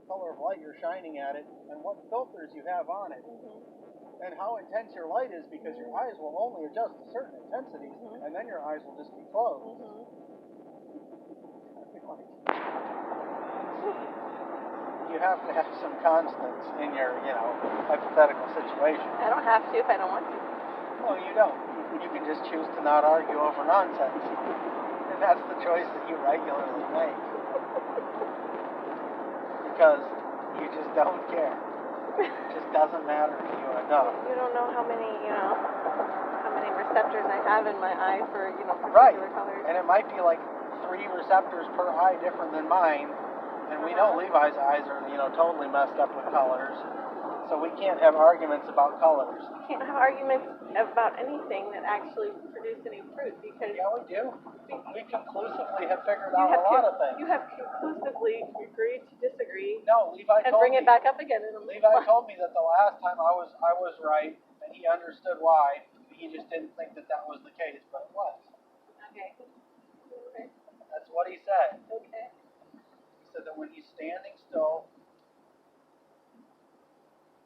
color of light you're shining at it, and what filters you have on it, and how intense your light is, because your eyes will only adjust to certain intensities, and then your eyes will just be closed. You have to have some constants in your, hypothetical situation. I don't have to if I don't want to. Well, you don't. You can just choose to not argue over nonsense. And that's the choice that you regularly make. Because you just don't care. It just doesn't matter to you enough. You don't know how many receptors I have in my eye for, particular colors. And it might be like 3 receptors per eye different than mine. And we know Levi's eyes are, totally messed up with colors. So we can't have arguments about colors. We can't have arguments about anything that actually produce any fruit, because... Yeah, we do. We conclusively have figured out a lot of things. You have conclusively agreed to disagree. No, Levi and told bring me, it back up again. Levi told me that the last time I was right, and he understood why. He just didn't think that was the case, but it was. Okay. That's what he said. Okay. He said that when he's standing still...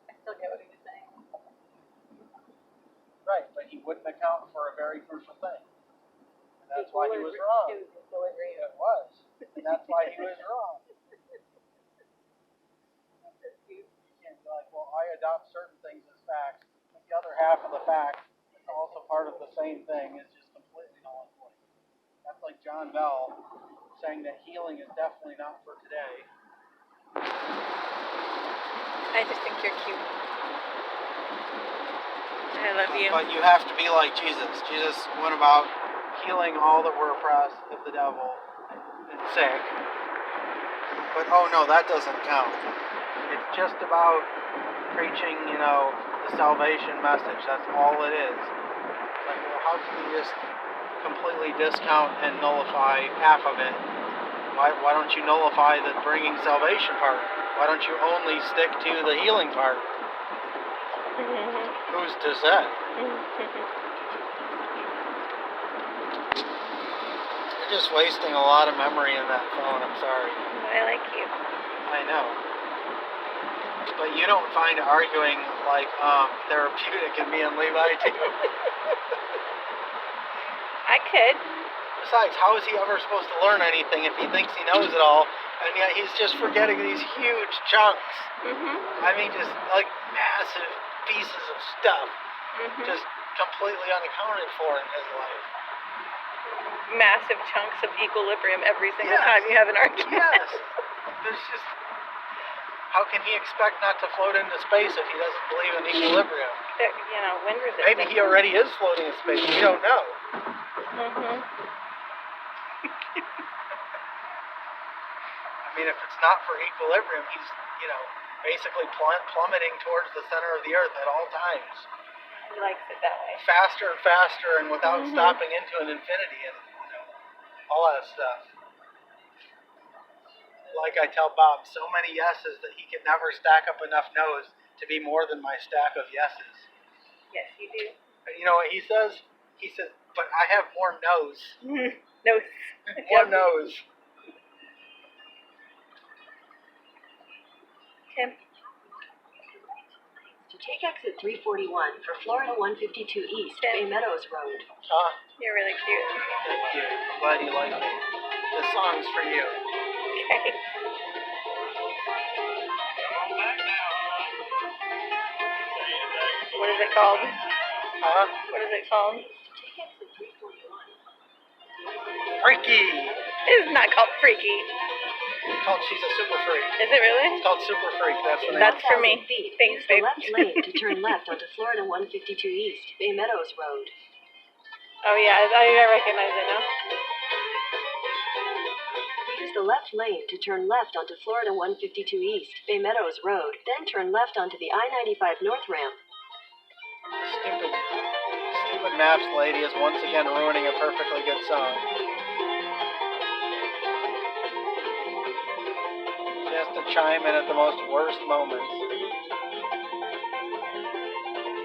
I still get what he was saying. Right, but he wouldn't account for a very crucial thing. And that's why he was wrong. It was. And that's why he was wrong. You can't be like, well, I adopt certain things as facts, but the other half of the fact, it's also part of the same thing, is just completely null and void. That's like John Bell saying that healing is definitely not for today. I just think you're cute. I love you. But you have to be like Jesus. Jesus went about healing all that were oppressed of the devil and sick. But oh no, that doesn't count. It's just about preaching, the salvation message. That's all it is. Like, well, how can you just completely discount and nullify half of it? Why don't you nullify the bringing salvation part? Why don't you only stick to the healing part? Who's to say? You're just wasting a lot of memory in that phone, I'm sorry. I like you. I know. But you don't find arguing therapeutic in me and Levi too. I could. Besides, how is he ever supposed to learn anything if he thinks he knows it all, and yet he's just forgetting these huge chunks? I mean, just like massive pieces of stuff, just completely unaccounted for in his life. Massive chunks of equilibrium every single time you have an argument. Yes. There's just... How can he expect not to float into space if he doesn't believe in equilibrium? Wind resistance. Maybe he already is floating in space. We don't know. I mean, if it's not for equilibrium, he's, basically plummeting towards the center of the Earth at all times. He likes it that way. Faster and faster, and without stopping into an infinity, and all that stuff. Like I tell Bob, so many yeses that he can never stack up enough no's to be more than my stack of yeses. Yes, you do. And you know what he says? He says, but I have more no's. No's. More no's. Tim? To take exit 341 for Florida 152 East, Bay Meadows Road. You're really cute. Thank you. I'm glad you like it. This song's for you. Okay. What is it called? What is it called? Freaky! It is not called Freaky. It's called She's a Super Freak. Is it really? It's called Super Freak. That's the name. That's for me. Thanks, babe. Use the left lane to turn left onto Florida 152 East, Bay Meadows Road. Oh yeah, I recognize it now. Use the left lane to turn left onto Florida 152 East, Bay Meadows Road, then turn left onto the I-95 North ramp. Stupid Maps lady is once again ruining a perfectly good song. She has to chime in at the most worst moments.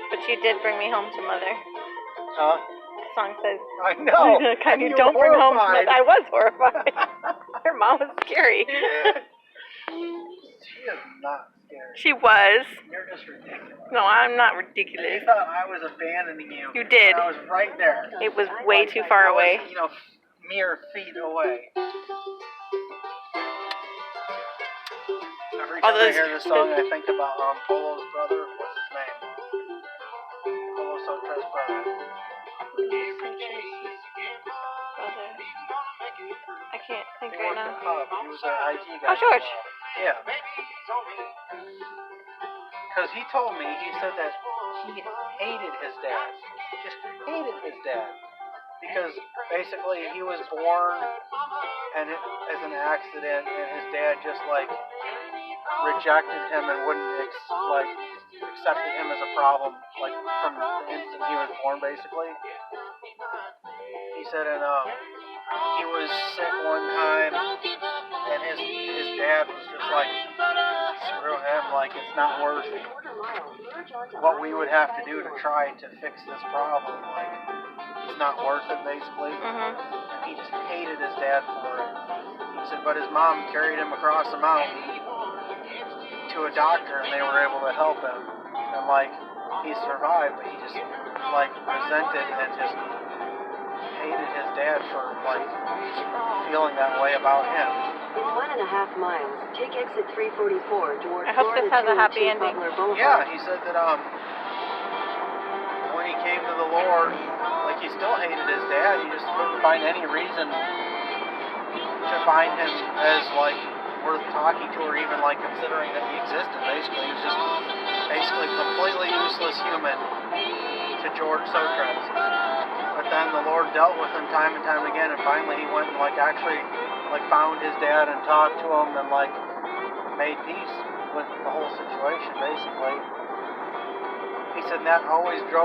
But you did bring me home to Mother. Huh? The song says, I know. kind of don't bring home to Mother. I was horrified. Her mom was scary. She is not scared. She was. You're just ridiculous. No, I'm not You ridiculous. thought I was abandoning you. You did. And I was right there. It was way too far I was, away. mere feet away. Every All time I those- hear this song, I think about Polo's brother. What's his name? Polo Sotra's brother. I can't think He right worked now. at Pub. He was an IT guy. Oh, George. Yeah. Because he told me, he said that he hated his dad. Just hated his dad. Because basically he was born and as an accident, and his dad just rejected him and wouldn't accepted him as a problem from the instant he was born, basically. He said, and he was sick one time, and his dad was just like, screw him, it's not worth what we would have to do to try to fix this problem. It's not worth it, basically. Mhm. And he just hated his dad for it. He said, but his mom carried him across the mountain to a doctor, and they were able to help him. And he survived, but he just resented and just hated his dad for feeling that way about him. In 1.5 miles, take exit 344 toward I hope Florida this has a 202 happy ending. Butler Boulevard. Yeah, he said that when he came to the Lord, he still hated his dad. He just couldn't find any reason to find him as worth talking to, or even considering that he existed. Basically, he was just completely useless human to George Sotras. But then the Lord dealt with him time and time again, and finally he went and actually found his dad and talked to him and made peace with the whole situation. Basically, he said that always drove